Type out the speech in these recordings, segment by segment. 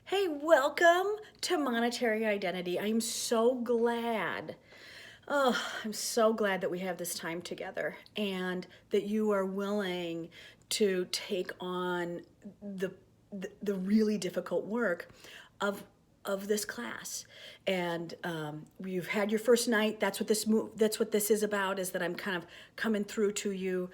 Hey, welcome to Monetary Identity. I'm so glad that we have this time together and that you are willing to take on the the really difficult work of of this class. And you've had your first night. That's what this is about. Is that I'm kind of coming through to you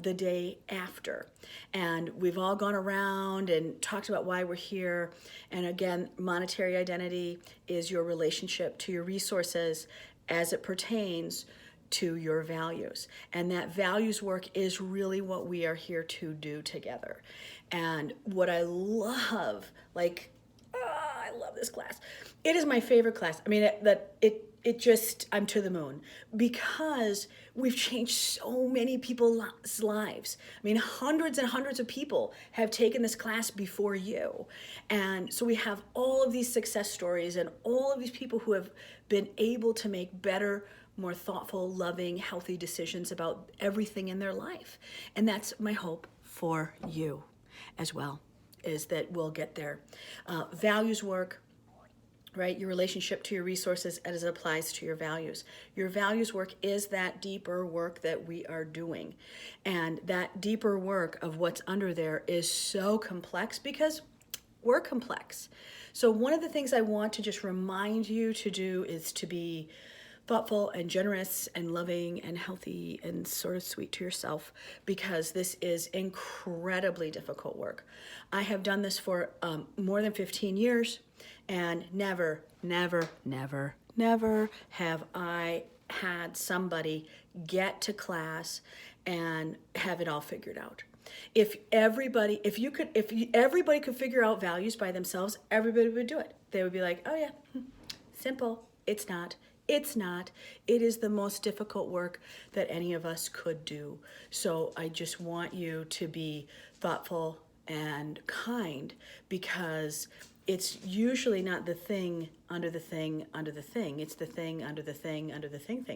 the day after, and we've all gone around and talked about why we're here. And again, monetary identity is your relationship to your resources as it pertains to your values. And that values work is really what we are here to do together. And what I love, I love this class. It is my favorite class. I mean, it just, I'm to the moon because we've changed so many people's lives. I mean, hundreds and hundreds of people have taken this class before you. And so we have all of these success stories and all of these people who have been able to make better, more thoughtful, loving, healthy decisions about everything in their life. And that's my hope for you as well, is that we'll get there. Values work, right? Your relationship to your resources as it applies to your values. Your values work is that deeper work that we are doing. And that deeper work of what's under there is so complex because we're complex. So one of the things I want to just remind you to do is to be thoughtful and generous and loving and healthy and sort of sweet to yourself, because this is incredibly difficult work. I have done this for more than 15 years, and never, never, never, never have I had somebody get to class and have it all figured out. If everybody could figure out values by themselves, everybody would do it. They would be like, oh yeah, simple. It's not. It's not. It is the most difficult work that any of us could do. So I just want you to be thoughtful and kind, because it's usually not the thing under the thing under the thing. It's the thing under the thing under the thing.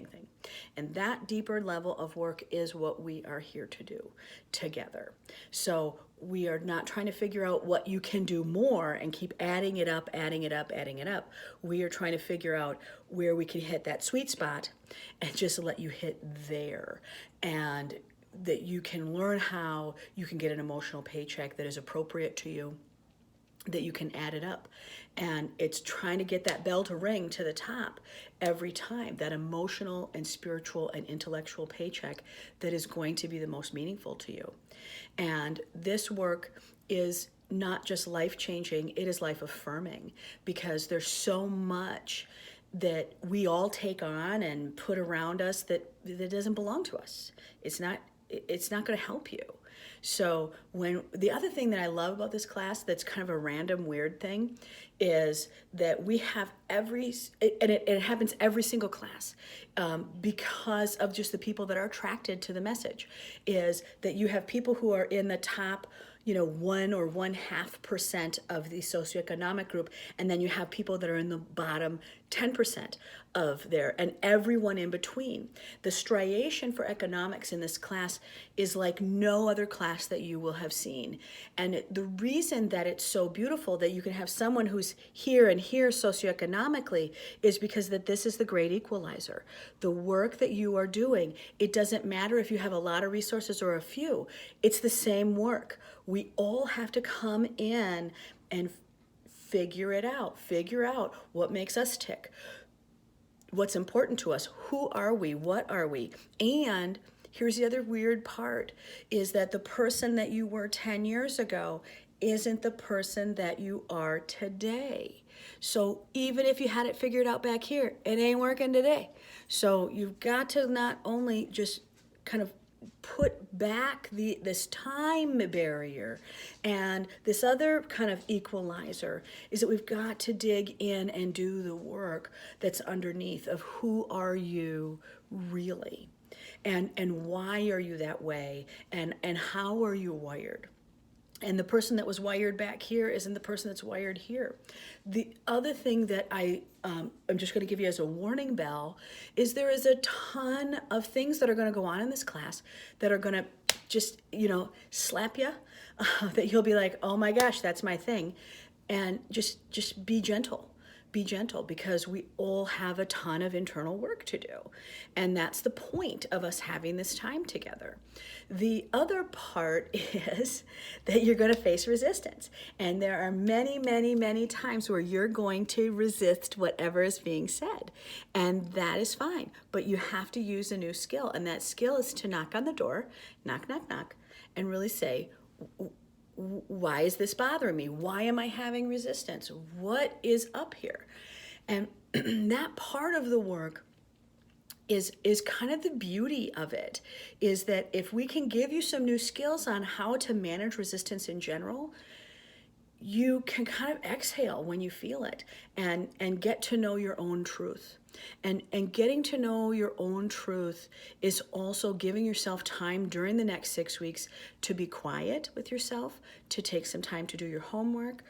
And that deeper level of work is what we are here to do together. So we are not trying to figure out what you can do more and keep adding it up, adding it up, adding it up. We are trying to figure out where we can hit that sweet spot and just let you hit there. And that you can learn how you can get an emotional paycheck that is appropriate to you, that you can add it up. And it's trying to get that bell to ring to the top every time, that emotional and spiritual and intellectual paycheck that is going to be the most meaningful to you. And this work is not just life-changing, it is life-affirming, because there's so much that we all take on and put around us that doesn't belong to us. It's not going to help you. So when the other thing that I love about this class, that's kind of a random weird thing, is that we have it happens every single class, because of just the people that are attracted to the message, is that you have people who are in the top 1 or 1/2% of the socioeconomic group, and then you have people that are in the bottom 10% of there, and everyone in between. The striation for economics in this class is like no other class that you will have seen. And the reason that it's so beautiful that you can have someone who's here and here socioeconomically is because that this is the great equalizer. The work that you are doing, it doesn't matter if you have a lot of resources or a few. It's the same work. We all have to come in and figure out what makes us tick, what's important to us, who are we, what are we. And here's the other weird part, is that the person that you were 10 years ago isn't the person that you are today. So even if you had it figured out back here, it ain't working today. So you've got to not only just kind of put back this time barrier, and this other kind of equalizer is that we've got to dig in and do the work that's underneath of who are you really, and why are you that way, and how are you wired. And the person that was wired back here isn't the person that's wired here. The other thing that I'm just going to give you as a warning bell is there is a ton of things that are going to go on in this class that are going to just, slap you, that you'll be like, oh my gosh, that's my thing. And just be gentle. Be gentle, because we all have a ton of internal work to do. And that's the point of us having this time together. The other part is that you're going to face resistance. And there are many, many, many times where you're going to resist whatever is being said. And that is fine. But you have to use a new skill. And that skill is to knock on the door, knock, knock, knock, and really say, why is this bothering me? Why am I having resistance? What is up here? And that part of the work is kind of the beauty of it, is that if we can give you some new skills on how to manage resistance in general, you can kind of exhale when you feel it, and get to know your own truth. And getting to know your own truth is also giving yourself time during the next 6 weeks to be quiet with yourself, to take some time to do your homework,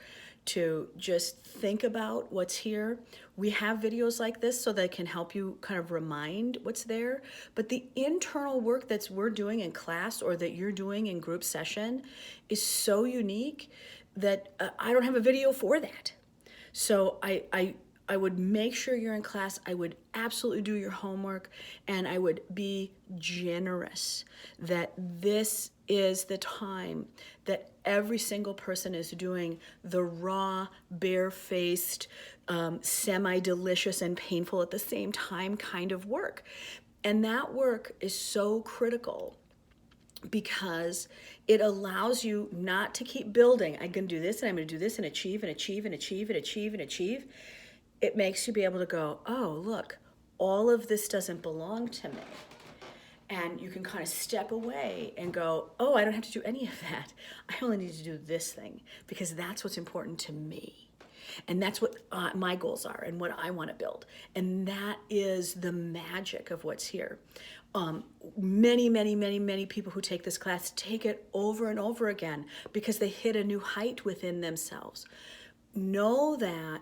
to just think about what's here. We have videos like this so they can help you kind of remind what's there. But the internal work that we're doing in class, or that you're doing in group session, is so unique that I don't have a video for that. So I would make sure you're in class. I would absolutely do your homework, and I would be generous that this is the time that every single person is doing the raw, barefaced, semi-delicious and painful at the same time kind of work. And that work is so critical, because it allows you not to keep building. I'm going to do this, and I'm going to do this, and achieve, and achieve, and achieve, and achieve, and achieve. It makes you be able to go, oh, look, all of this doesn't belong to me. And you can kind of step away and go, oh, I don't have to do any of that. I only need to do this thing, because that's what's important to me. And that's what my goals are, and what I want to build. And that is the magic of what's here. Many, many, many, many people who take this class take it over and over again, because they hit a new height within themselves. Know that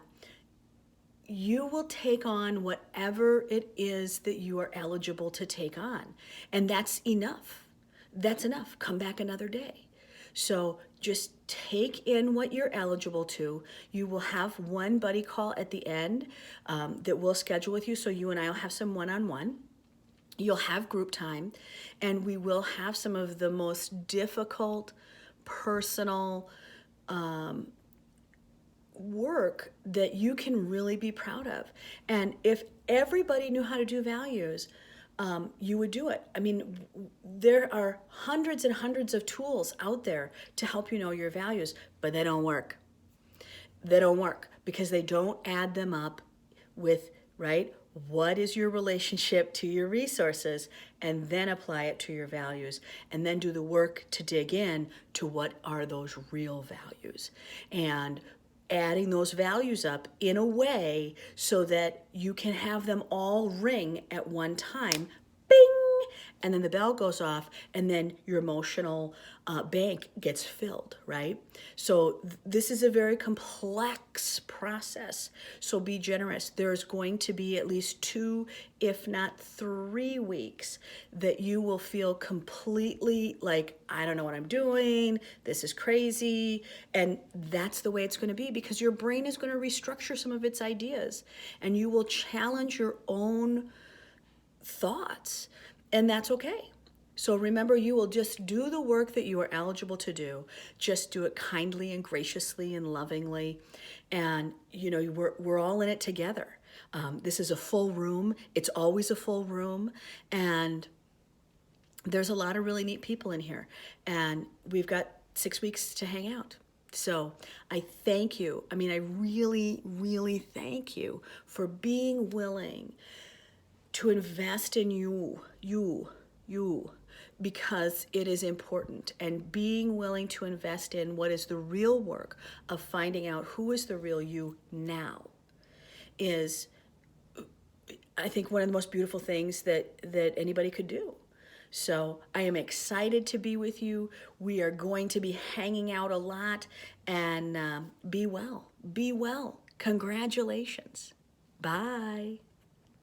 you will take on whatever it is that you are eligible to take on. And that's enough. That's enough. Come back another day. So just take in what you're eligible to. You will have one buddy call at the end that we'll schedule with you. So you and I will have some one-on-one. You'll have group time, and we will have some of the most difficult, personal, work that you can really be proud of. And if everybody knew how to do values, you would do it. I mean, there are hundreds and hundreds of tools out there to help you know your values, but they don't work. They don't work because they don't add them up with, right? What is your relationship to your resources, and then apply it to your values, and then do the work to dig in to what are those real values, and adding those values up in a way so that you can have them all ring at one time, bing, and then the bell goes off, and then your emotional bank gets filled, right? So this is a very complex process. So be generous. There's going to be at least 2, if not 3 weeks that you will feel completely like, I don't know what I'm doing. This is crazy. And that's the way it's going to be, because your brain is going to restructure some of its ideas, and you will challenge your own thoughts. And that's okay. So remember, you will just do the work that you are eligible to do. Just do it kindly and graciously and lovingly. And, you know, we're all in it together. This is a full room. It's always a full room. And there's a lot of really neat people in here. And we've got 6 weeks to hang out. So I thank you. I mean, I really, really thank you for being willing to invest in you, because it is important, and being willing to invest in what is the real work of finding out who is the real you now is, I think, one of the most beautiful things that anybody could do. So I am excited to be with you. We are going to be hanging out a lot, and be well. Be well. Congratulations. Bye.